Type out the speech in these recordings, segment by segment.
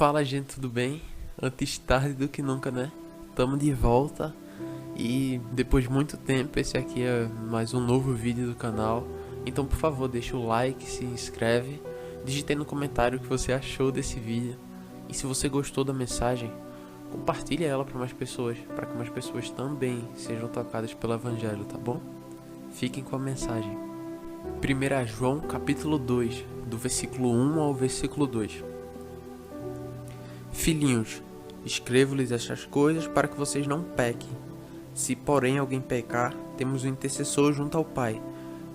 Fala, gente, tudo bem? Antes tarde do que nunca, né? Tamo de volta e depois de muito tempo esse aqui é mais um novo vídeo do canal. Então, por favor, deixa o like, se inscreve, digite aí no comentário o que você achou desse vídeo. E se você gostou da mensagem, compartilhe ela para mais pessoas, para que mais pessoas também sejam tocadas pelo evangelho, tá bom? Fiquem com a mensagem. 1 João capítulo 2, do versículo 1 ao versículo 2. Filhinhos, escrevo-lhes estas coisas para que vocês não pequem. Se, porém, alguém pecar, temos um intercessor junto ao Pai,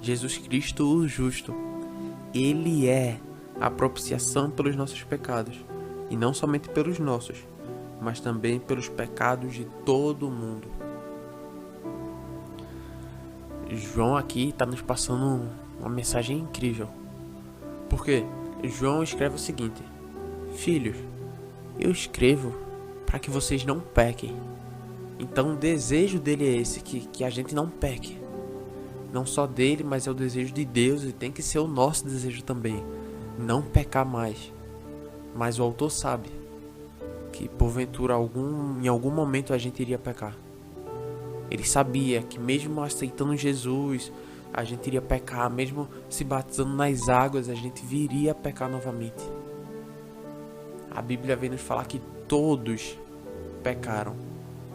Jesus Cristo o justo. Ele é a propiciação pelos nossos pecados, e não somente pelos nossos, mas também pelos pecados de todo o mundo. João aqui está nos passando uma mensagem incrível. Porque João escreve o seguinte: Filhos, eu escrevo para que vocês não pequem. Então o desejo dele é esse, que a gente não peque. Não só dele, mas é o desejo de Deus e tem que ser o nosso desejo também. Não pecar mais. Mas o autor sabe que porventura em algum momento a gente iria pecar. Ele sabia que mesmo aceitando Jesus, a gente iria pecar. Mesmo se batizando nas águas, a gente viria a pecar novamente. A Bíblia vem nos falar que todos pecaram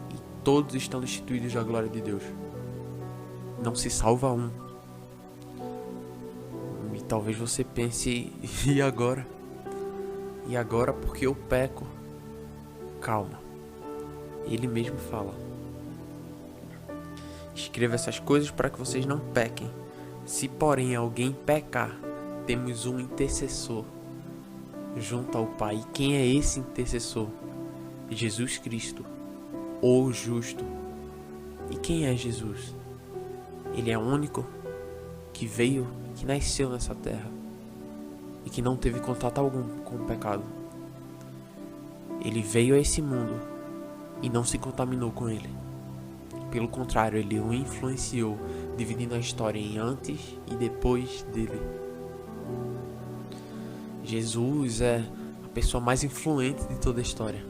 e todos estão destituídos da glória de Deus. Não se salva um. E talvez você pense, e agora? E agora porque eu peco? Calma. Ele mesmo fala: escreva essas coisas para que vocês não pequem. Se, porém, alguém pecar, temos um intercessor junto ao Pai. E quem é esse intercessor? Jesus Cristo, o justo. E quem é Jesus? Ele é o único que veio, que nasceu nessa terra e que não teve contato algum com o pecado. Ele veio a esse mundo e não se contaminou com ele. Pelo contrário, ele o influenciou, dividindo a história em antes e depois dele. Jesus é a pessoa mais influente de toda a história.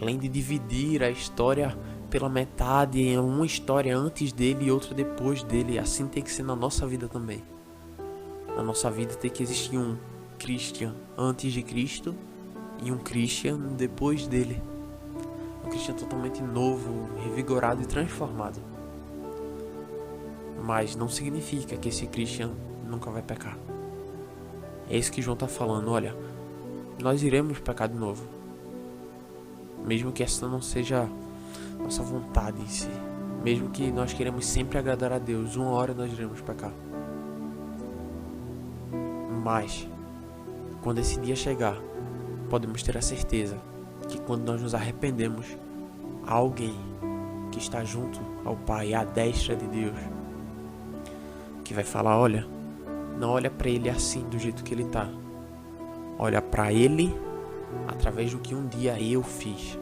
Além de dividir a história pela metade, em uma história antes dele e outra depois dele, assim tem que ser na nossa vida também. Na nossa vida tem que existir um Christian antes de Cristo e um Christian depois dele. Um Christian totalmente novo, revigorado e transformado. Mas não significa que esse Christian nunca vai pecar. É isso que João está falando. Olha, nós iremos pecar de novo, mesmo que essa não seja nossa vontade em si. Mesmo que nós queremos sempre agradar a Deus, uma hora nós iremos pecar. Mas quando esse dia chegar, podemos ter a certeza que quando nós nos arrependemos, há alguém que está junto ao Pai, à destra de Deus, que vai falar: olha, não olha para ele assim, do jeito que ele tá. Olha para ele através do que um dia eu fiz.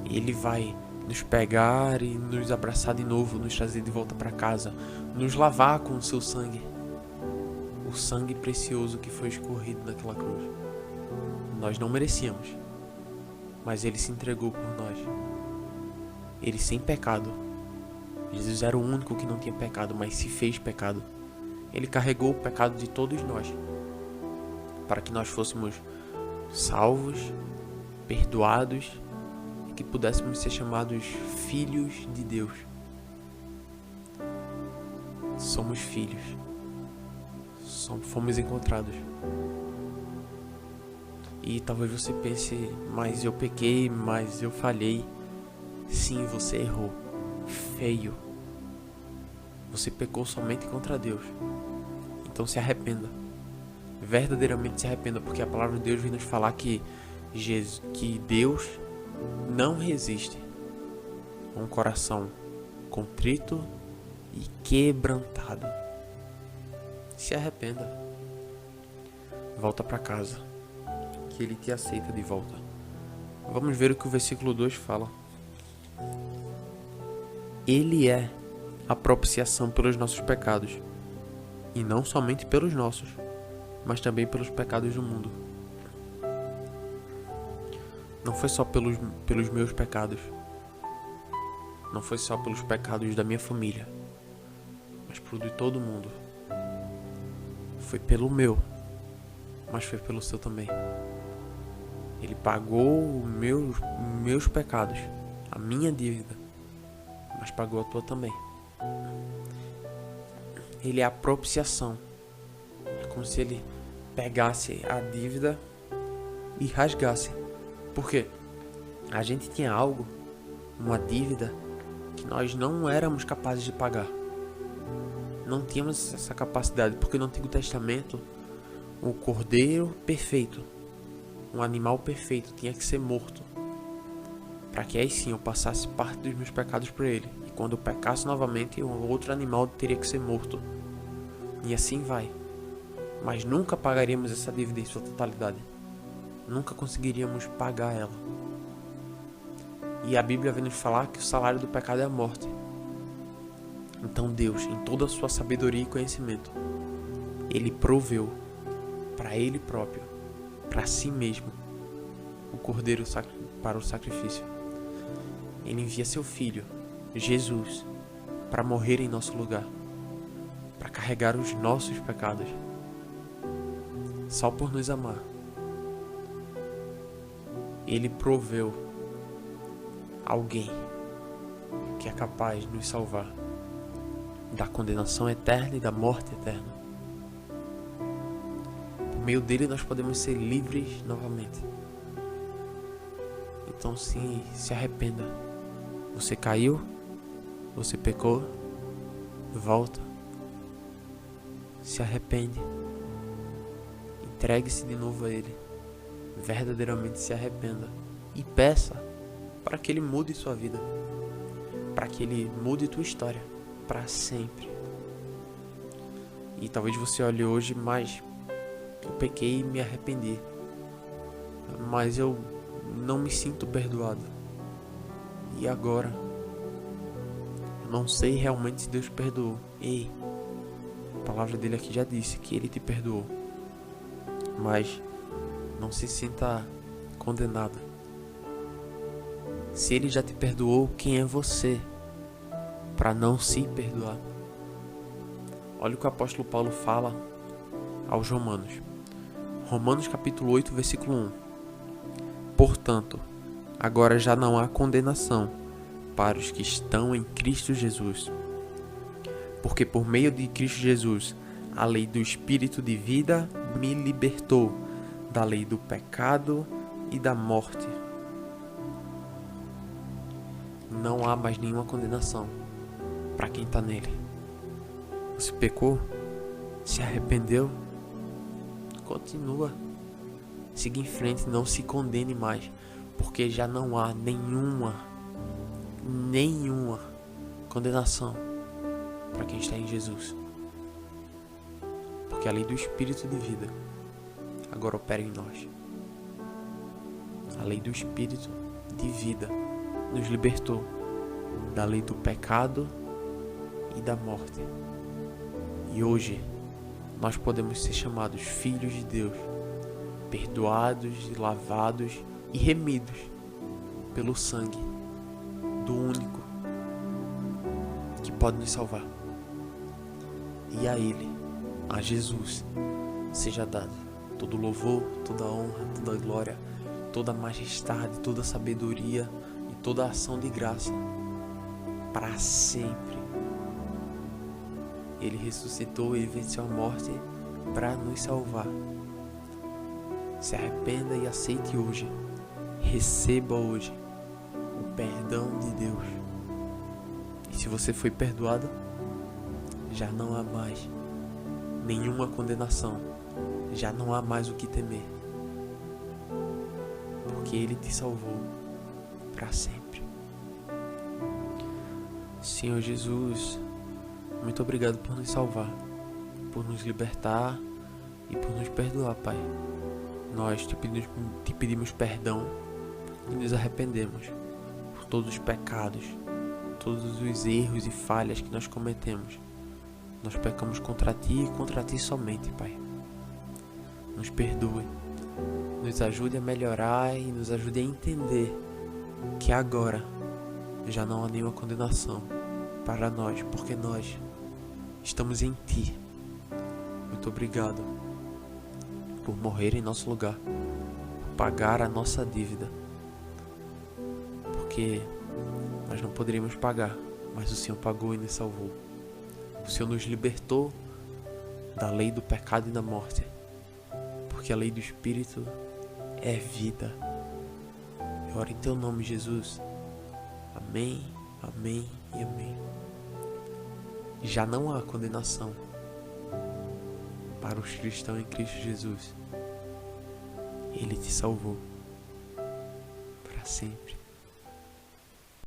Ele vai nos pegar e nos abraçar de novo, nos trazer de volta para casa, nos lavar com o seu sangue. O sangue precioso que foi escorrido naquela cruz. Nós não merecíamos, mas ele se entregou por nós. Ele sem pecado. Jesus era o único que não tinha pecado, mas se fez pecado. Ele carregou o pecado de todos nós, para que nós fôssemos salvos, perdoados e que pudéssemos ser chamados filhos de Deus. Somos filhos. Fomos encontrados. E talvez você pense: mas eu pequei, mas eu falhei. Sim, você errou. Feio. Você pecou somente contra Deus. Então se arrependa. Verdadeiramente se arrependa, porque a palavra de Deus vem nos falar que Deus não resiste a um coração contrito e quebrantado. Se arrependa. Volta para casa, que ele te aceita de volta. Vamos ver o que o versículo 2 fala. Ele é a propiciação pelos nossos pecados, e não somente pelos nossos, mas também pelos pecados do mundo. Não foi só pelos meus pecados, não foi só pelos pecados da minha família, mas por de todo mundo. Foi pelo meu, mas foi pelo seu também. Ele pagou os meus pecados, a minha dívida, mas pagou a tua também. Ele é a propiciação. É como se ele pegasse a dívida e rasgasse. Por quê? A gente tinha algo, uma dívida, que nós não éramos capazes de pagar. Não tínhamos essa capacidade, porque no Antigo Testamento, o cordeiro perfeito, um animal perfeito, tinha que ser morto, para que aí sim eu passasse parte dos meus pecados para ele. E quando eu pecasse novamente, um outro animal teria que ser morto. E assim vai. Mas nunca pagaríamos essa dívida em sua totalidade. Nunca conseguiríamos pagar ela. E a Bíblia vem nos falar que o salário do pecado é a morte. Então Deus, em toda a sua sabedoria e conhecimento, Ele proveu para Ele próprio, para si mesmo, o cordeiro para o sacrifício. Ele envia seu Filho, Jesus, para morrer em nosso lugar, para carregar os nossos pecados, só por nos amar. Ele proveu alguém que é capaz de nos salvar da condenação eterna e da morte eterna. Por meio dele nós podemos ser livres novamente. Então se arrependa. Você caiu, você pecou, volta, se arrepende, entregue-se de novo a ele, verdadeiramente se arrependa e peça para que ele mude sua vida, para que ele mude tua história para sempre. E talvez você olhe hoje, mas eu pequei e me arrependi, mas eu não me sinto perdoado. E agora? Eu não sei realmente se Deus perdoou. Ei, a palavra dele aqui já disse que ele te perdoou. Mas não se sinta condenado. Se ele já te perdoou, quem é você para não se perdoar? Olha o que o apóstolo Paulo fala aos Romanos. Romanos capítulo 8, versículo 1. Portanto, agora já não há condenação para os que estão em Cristo Jesus. Porque por meio de Cristo Jesus, a lei do Espírito de vida me libertou da lei do pecado e da morte. Não há mais nenhuma condenação para quem está nele. Você pecou? Se arrependeu? Continua. Siga em frente, não se condene mais, porque já não há nenhuma condenação para quem está em Jesus. Porque a lei do Espírito de vida agora opera em nós. A lei do Espírito de vida nos libertou da lei do pecado e da morte. E hoje nós podemos ser chamados filhos de Deus, perdoados, lavados e remidos pelo sangue do único que pode nos salvar. E a Ele, a Jesus, seja dado todo louvor, toda honra, toda glória, toda majestade, toda sabedoria e toda ação de graça para sempre. Ele ressuscitou e venceu a morte para nos salvar. Se arrependa e aceite hoje. Receba hoje o perdão de Deus. E se você foi perdoado, já não há mais nenhuma condenação. Já não há mais o que temer. Porque Ele te salvou para sempre. Senhor Jesus, muito obrigado por nos salvar, por nos libertar e por nos perdoar, Pai. Nós te pedimos perdão e nos arrependemos por todos os pecados, todos os erros e falhas que nós cometemos. Nós pecamos contra Ti e contra Ti somente, Pai. nos perdoe, nos ajude a melhorar e nos ajude a entender que agora já não há nenhuma condenação para nós, porque nós estamos em Ti. Muito obrigado por morrer em nosso lugar, por pagar a nossa dívida, porque nós não poderíamos pagar, mas o Senhor pagou e nos salvou. O Senhor nos libertou da lei do pecado e da morte, porque a lei do Espírito é vida. Eu oro em Teu nome, Jesus. Amém, amém e amém. Já não há condenação para os cristãos em Cristo Jesus. Ele te salvou para sempre.